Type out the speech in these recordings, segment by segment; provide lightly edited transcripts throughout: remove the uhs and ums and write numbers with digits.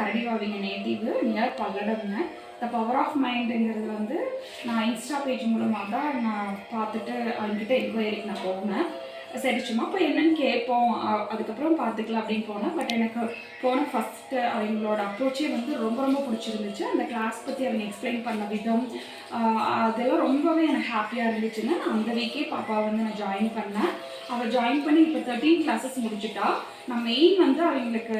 கரடிவா அவங்க native near பல்லடம்ங்க. The power of மைண்டுங்கிறது வந்து நான் இன்ஸ்டா பேஜ் மூலமாக தான் நான் பார்த்துட்டு அவங்ககிட்ட என்கொயரிக்கு நான் போனேன். சரி சும்மா போய் என்னன்னு கேட்போம், அதுக்கப்புறம் பார்த்துக்கலாம் அப்படின்னு போனேன். பட் எனக்கு போன ஃபஸ்ட்டு அவங்களோட அப்ரோச்சே வந்து ரொம்ப ரொம்ப பிடிச்சிருந்துச்சு. அந்த கிளாஸ் பற்றி அவங்க எக்ஸ்பிளைன் பண்ண விதம் அதெல்லாம் ரொம்பவே எனக்கு ஹாப்பியாக இருந்துச்சுங்க. நான் அந்த வீக்கே பாப்பாவை வந்து நான் ஜாயின் பண்ணேன். அவள் ஜாயின் பண்ணி இப்போ 13 கிளாஸஸ் முடிச்சுட்டா. நான் மெயின் வந்து அவங்களுக்கு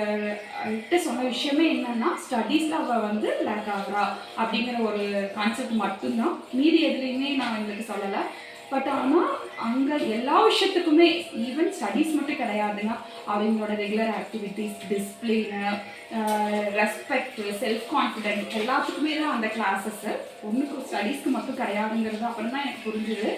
சொன்ன விஷயமே என்னன்னா, ஸ்டடீஸில் அவள் வந்து லேக் ஆகுறா அப்படிங்கிற ஒரு கான்செப்ட் மட்டும்தான். மீதி எதுலேயுமே நான் அவங்களுக்கு சொல்லலை. பட் ஆனால் அங்கே எல்லா விஷயத்துக்குமே ஈவன் ஸ்டடீஸ் மட்டும் கிடையாதுங்க. அவங்களோட regular activities, discipline, respect, self confident எல்லாத்துக்குமே தான் அந்த கிளாஸஸ்ஸு. ஒன்றுக்கு ஸ்டடீஸ்க்கு மட்டும் கிடையாதுங்கிறது அப்புறம் தான் எனக்கு புரிஞ்சுது.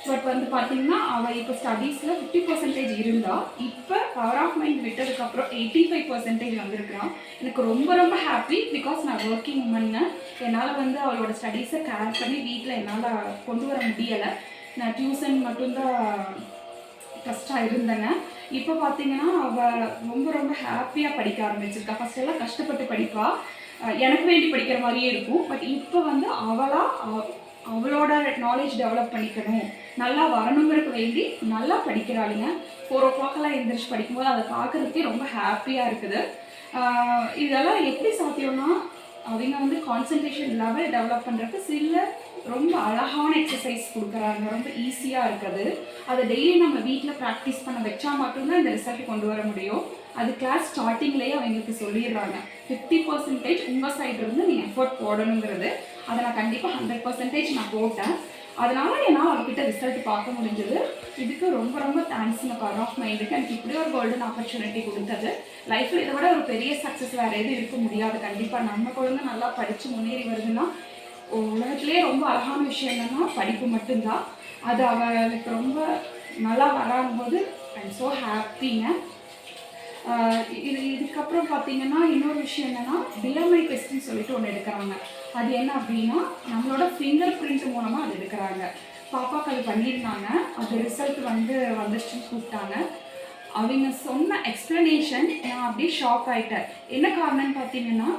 பட் வந்து பார்த்தீங்கன்னா அவள் இப்போ ஸ்டடீஸில் 50% இருந்தால் இப்போ பவர் ஆஃப் மைண்ட் விட்டதுக்கப்புறம் 85% வந்திருக்கிறான். எனக்கு ரொம்ப ரொம்ப ஹாப்பி. பிகாஸ் நான் ஒர்க்கிங் உமன்னு என்னால் வந்து அவளோட ஸ்டடீஸை கேர் பண்ணி வீட்டில் என்னால் கொண்டு வர முடியலை. நான் டியூஷன் மட்டும்தான் ஃபஸ்ட்டாக இருந்தேங்க. இப்போ பார்த்தீங்கன்னா அவள் ரொம்ப ரொம்ப ஹாப்பியாக படிக்க ஆரம்பிச்சிருக்கா. ஃபஸ்ட்டெல்லாம் கஷ்டப்பட்டு படிப்பாள், எனக்கு வேண்டி படிக்கிற மாதிரியே இருக்கும். பட் இப்போ வந்து அவளோட நாலேஜ் டெவலப் பண்ணிக்கணும், நல்லா வரணுங்கிறதுக்கு வேண்டி நல்லா படிக்கிறாளுங்க. 4 o'clock எழுந்திரிச்சு படிக்கும்போது அதை பார்க்குறதுக்கே ரொம்ப ஹாப்பியாக இருக்குது. இதெல்லாம் எப்படி சாத்தியம்னா அவங்க வந்து கான்சன்ட்ரேஷன் லெவல் டெவலப் பண்ணுறதுக்கு சில ரொம்ப அழகான எக்ஸசைஸ் கொடுக்குறாங்க. ரொம்ப ஈஸியாக இருக்குது. அதை டெய்லி நம்ம வீட்டில் ப்ராக்டிஸ் பண்ண வச்சா மட்டும்தான் இந்த ரிசல்ட் கொண்டு வர முடியும். அது கிளாஸ் ஸ்டார்டிங்லேயே அவங்களுக்கு சொல்லிடுறாங்க. 50% உங்கள் சைடு இருந்து நீங்கள் எஃபர்ட் போடணுங்கிறது. அதை நான் கண்டிப்பாக 100% நான் போட்டேன். அதனால் என்னால் அவர்கிட்ட ரிசல்ட் பார்க்க முடிஞ்சது. இதுக்கு ரொம்ப ரொம்ப தேங்க்ஸுங்க பவர் ஆஃப் மைண்டுக்கு. எனக்கு இப்படி ஒரு கோல்டன் ஆப்பர்ச்சுனிட்டி கொடுத்தது. லைஃப்பில் இதை விட ஒரு பெரிய சக்ஸஸ் வேறு எதுவும் இருக்க முடியாது. கண்டிப்பாக நம்ம குழந்தை நல்லா படித்து முன்னேறி வருதுன்னா உலகத்துலேயே ரொம்ப அழகான விஷயம் என்னென்னா படிப்பு மட்டும்தான். அது அவளுக்கு ரொம்ப நல்லா வராங்கும்போது ஐம் ஸோ ஹாப்பிங்க. இதுக்கப்புறம் பார்த்தீங்கன்னா இன்னொரு விஷயம் என்னென்னா டிஎம்ஐ டெஸ்ட்னு சொல்லிட்டு ஒன்று எடுக்கிறாங்க. அது என்ன அப்படின்னா நம்மளோட ஃபிங்கர் பிரிண்ட் மூலமாக அது எடுக்கிறாங்க. பாப்பாவுக்கு அது பண்ணியிருந்தாங்க. அது ரிசல்ட் வந்துச்சுன்னு கூப்பிட்டாங்க. அவங்க சொன்ன எக்ஸ்ப்ளனேஷன் நான் அப்படியே ஷாக் ஆகிட்டேன். என்ன காரணம்னு பார்த்தீங்கன்னா,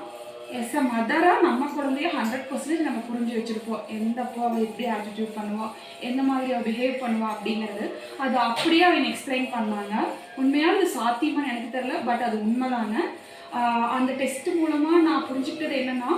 எஸ் அ மதராக நம்ம குழந்தைய 100% நம்ம புரிஞ்சு வச்சுருப்போம். எந்தப்போ அவள் எப்படி ஆட்டிடியூட் பண்ணுவாள், எந்த மாதிரி அவள் பிஹேவ் பண்ணுவாள் அப்படிங்கிறது. அது அப்படியே அவங்க எக்ஸ்பிளைன் பண்ணாங்க. உண்மையாக அது சாத்தியமானு எனக்கு தெரியல, பட் அது உண்மைதாங்க. அந்த டெஸ்ட் மூலமாக நான் புரிஞ்சுக்கிட்டது என்னென்னா,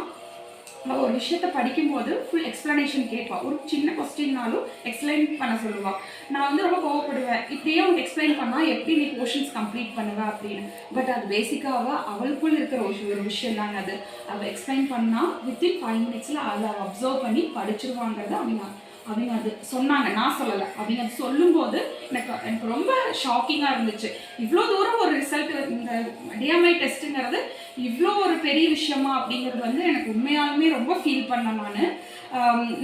அவள் ஒரு விஷயத்த படிக்கும்போது ஃபுல் எக்ஸ்ப்ளனேஷன் கேட்பாள். ஒரு சின்ன கொஸ்டின்னாலும் எக்ஸ்பிளைன் பண்ண சொல்லுவாள். நான் வந்து ரொம்ப கோவப்படுவேன், இப்படியே அவனுக்கு எக்ஸ்பிளைன் பண்ணால் எப்படி நீ போர்ஷன்ஸ் கம்ப்ளீட் பண்ணுவா அப்படின்னு. பட் அது பேசிக்காக அவளுக்குள் இருக்கிற ஒரு விஷயம் தாங்க. அது அவள் எக்ஸ்பிளைன் பண்ணால் வித்தின் 5 minutes அதை அப்சர்வ் பண்ணி படிச்சிருவாங்கிறத அவங்க அது சொன்னாங்க. நான் சொல்லலை. அவங்க அது சொல்லும்போது எனக்கு ரொம்ப ஷாக்கிங்காக இருந்துச்சு. இவ்வளோ தூரம் ஒரு ரிசல்ட், இந்த டிஎம்ஐ டெஸ்ட்டுங்கிறது இவ்வளோ ஒரு பெரிய விஷயமா அப்படிங்கிறது வந்து எனக்கு உண்மையாலுமே ரொம்ப ஃபீல் பண்ணேன் நான்.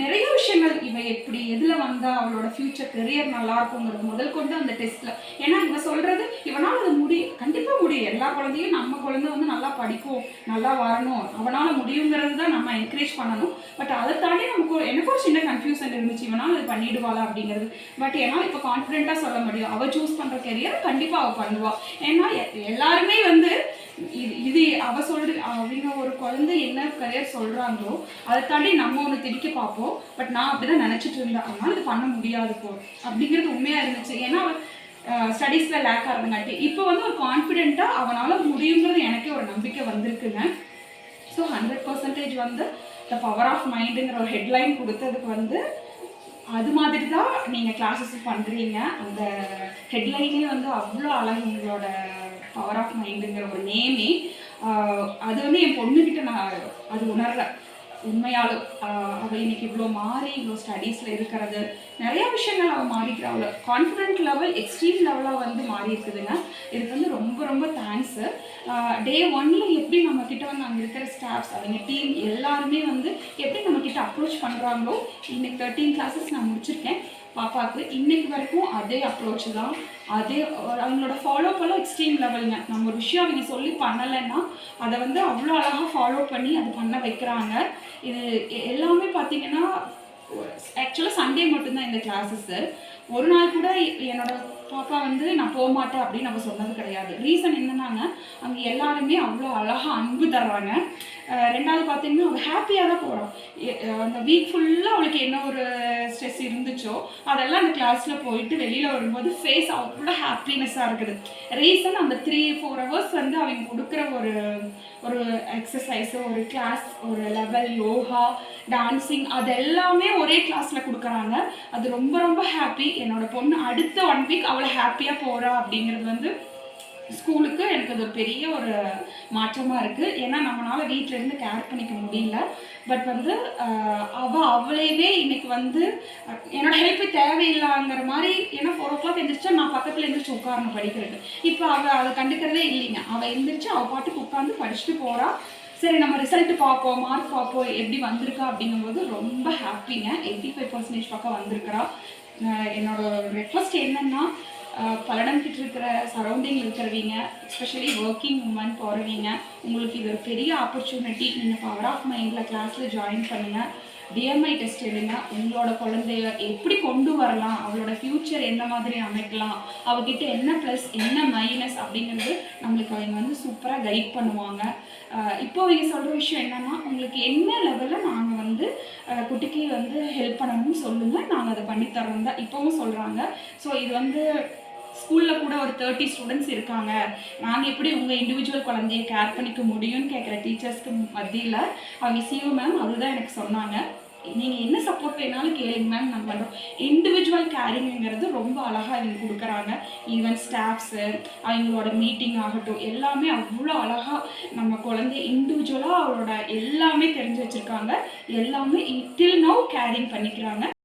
நிறைய விஷயங்கள் இவ எப்படி எதில் வந்தால் அவளோட ஃப்யூச்சர் கெரியர் நல்லா இருக்குங்கிறது முதல் கொண்டு அந்த டெஸ்ட்டில். ஏன்னா இவன் சொல்கிறது இவனால் அது முடியும், கண்டிப்பாக முடியும். எல்லா குழந்தையும் நம்ம குழந்தை வந்து நல்லா படிக்கும், நல்லா வரணும், அவனால் முடியுங்கிறது தான் நம்ம என்கரேஜ் பண்ணணும். பட் அதை தாண்டி எனக்கு ஒரு சின்ன கன்ஃபியூஷன் இருந்துச்சு, இவனால் அது பண்ணிடுவாளா அப்படிங்கிறது. பட் ஏன்னா இப்போ கான்ஃபிடென்ட்டாக சொல்ல முடியும், அவள் சூஸ் பண்ணுற கெரியர் கண்டிப்பாக அவள் பண்ணுவாள். ஏன்னா எல்லாருமே வந்து இது அவள் அவங்க ஒரு குழந்தை என்ன கரியர் சொல்கிறாங்களோ அதை தாண்டி நம்ம ஒன்று திரிக்க பார்ப்போம். பட் நான் அப்படி தான் நினச்சிட்டு இருந்தேன், அதனால் இது பண்ண முடியாது போ அப்படிங்கிறது உண்மையாக இருந்துச்சு. ஏன்னா அவள் ஸ்டடீஸில் லேக் ஆகிறதுங்காட்டி இப்போ வந்து ஒரு கான்ஃபிடென்ட்டாக அவனால் முடியுங்கிறது எனக்கே ஒரு நம்பிக்கை வந்திருக்குங்க. ஸோ 100% வந்து த பவர் ஆஃப் மைண்டுங்கிற ஒரு ஹெட்லைன் கொடுத்ததுக்கு வந்து அது மாதிரி தான் நீங்கள் கிளாஸஸ் பண்ணுறீங்க. அந்த ஹெட்லைனே வந்து அவ்வளோ அழகு. உங்களோட பவர் ஆஃப் மைண்டுங்கிற ஒரு நேமே அது வந்து என் பொண்ணுக்கிட்ட நான் அது உணர்றேன். உண்மையாலும் அவள் இன்னைக்கு இவ்வளோ மாறி இவ்வளோ ஸ்டடீஸில் இருக்கிறது, நிறையா விஷயங்கள் அவள் மாறிக்கிறா. அவளை கான்ஃபிடென்ட் லெவல் எக்ஸ்ட்ரீம் லெவலாக வந்து மாறி இருக்குதுங்க. இதுக்கு வந்து ரொம்ப ரொம்ப தேங்க்ஸு. டே 1 எப்படி நம்மக்கிட்ட வந்து அங்கே இருக்கிற ஸ்டாஃப்ஸ், அவங்க டீம் எல்லாருமே வந்து எப்படி நம்மக்கிட்ட அப்ரோச் பண்ணுறாங்களோ, இன்னைக்கு 13 கிளாஸஸ் நான் முடிச்சிருக்கேன். பாப்பாவுக்கு இன்னைக்கு வரைக்கும் அதே அப்ரோச் தான். அதே அவங்களோட ஃபாலோ பண்ண எக்ஸ்ட்ரீம் லெவலுங்க. நம்ம ஒரு விஷயம் அவங்க சொல்லி பண்ணலைன்னா அதை வந்து அவ்வளோ அழகாக ஃபாலோ பண்ணி அது பண்ண வைக்கிறாங்க. இது எல்லாமே பார்த்தீங்கன்னா ஆக்சுவலாக சண்டே மட்டும்தான் இந்த கிளாஸஸ்ஸு. ஒரு நாள் கூட என்னோட பாப்பா வந்து நான் போக மாட்டேன் அப்படின்னு அவள் சொன்னது கிடையாது. ரீசன் என்னன்னாங்க, அங்கே எல்லாருமே அவ்வளோ அழகாக அன்பு தர்றாங்க. ரெண்டாவது பார்த்தீங்கன்னா அவள் ஹாப்பியாக தான் போகிறான். அந்த வீக் ஃபுல்லாக அவளுக்கு என்ன ஒரு ஸ்ட்ரெஸ் இருந்துச்சோ அதெல்லாம் அந்த கிளாஸில் போயிட்டு வெளியில் வரும்போது ஃபேஸ் அவ்வளோ ஹாப்பினஸ்ஸாக இருக்குது. ரீசன் அந்த 3-4 ஹவர்ஸ் வந்து அவங்க கொடுக்குற ஒரு ஒரு எக்ஸசைஸு, ஒரு கிளாஸ், ஒரு லெவல், யோகா, டான்ஸிங், அது எல்லாமே ஒரே கிளாஸில் கொடுக்குறாங்க. அது ரொம்ப ரொம்ப ஹாப்பி. என்னோடய பொண்ணு அடுத்த 1 வீக் அவளை ஹாப்பியாக போகிறா அப்படிங்கிறது வந்து ஸ்கூலுக்கு எனக்கு அது ஒரு பெரிய ஒரு மாற்றமாக இருக்குது. ஏன்னா நம்மளால் வீட்டிலேருந்து கேர் பண்ணிக்க முடியல. பட் வந்து அவளையவே இன்னைக்கு வந்து என்னோடய ஹெல்ப்பு தேவையில்லைங்கிற மாதிரி. ஏன்னா 4 o'clock எழுந்திரிச்சா நான் பக்கத்தில் எழுந்திரிச்சு உட்காரணும் படிக்கிறது. இப்போ அவள் அதை கண்டுக்கிறதே இல்லைங்க. அவள் எழுந்திரிச்சு அவள் பாட்டுக்கு உட்காந்து படிச்சுட்டு போகிறா. சரி நம்ம ரிசல்ட் பார்ப்போம், மார்க் பார்ப்போம், எப்படி வந்திருக்கா அப்படிங்கும்போது ரொம்ப ஹாப்பிங்க. 85% பக்கம் வந்திருக்கிறா. என்னோட ரெக்வஸ்ட் என்னன்னா, பல்லடம் கிட்ட இருக்கிற சரௌண்டிங்கில் இருக்கிறவங்க, எஸ்பெஷலி ஒர்க்கிங் உமன் போகிறவங்க, உங்களுக்கு இது ஒரு பெரிய ஆப்பர்ச்சுனிட்டி. நீங்கள் பவர் ஆஃப் மைண்டில் கிளாஸில் ஜாயின் பண்ணுங்கள். டிஎம்ஐ டெஸ்ட் எடுங்க. உங்களோட குழந்தைய எப்படி கொண்டு வரலாம், அவளோட ஃப்யூச்சர் என்ன மாதிரி அமைக்கலாம், அவகிட்ட என்ன ப்ளஸ் என்ன மைனஸ் அப்படிங்கிறது நம்மளுக்கு அவங்க வந்து சூப்பராக கைட் பண்ணுவாங்க. இப்போ அவங்க சொல்கிற விஷயம் என்னென்னா, உங்களுக்கு என்ன லெவலில் நாங்கள் வந்து குட்டிக்கு வந்து ஹெல்ப் பண்ணணும்னு சொல்லுங்கள், நாங்கள் அதை பண்ணித்தரோம் தான் இப்போவும் சொல்கிறாங்க. ஸோ இது வந்து ஸ்கூலில் கூட ஒரு 30 ஸ்டூடெண்ட்ஸ் இருக்காங்க. நாங்கள் எப்படி உங்கள் இண்டிவிஜுவல் குழந்தைய கேர் பண்ணிக்க முடியும்னு கேட்குற டீச்சர்ஸ்க்கு மத்தியில் அவங்க சிஓ மேம் அதுதான் எனக்கு சொன்னாங்க. நீங்கள் என்ன சப்போர்ட் வேணாலும் கேளுங்க மேம், நாங்கள் பண்ணுறோம். இண்டிவிஜுவல் கேரிங்கிறது ரொம்ப அழகாக இவங்க கொடுக்குறாங்க. ஈவன் ஸ்டாஃப்ஸு, அவங்களோட மீட்டிங் ஆகட்டும், எல்லாமே அவ்வளோ அழகாக நம்ம குழந்தைய இண்டிவிஜுவலாக அவளோட எல்லாமே தெரிஞ்சு வச்சுருக்காங்க. எல்லாமே டில் நவ் கேரிங் பண்ணிக்கிறாங்க.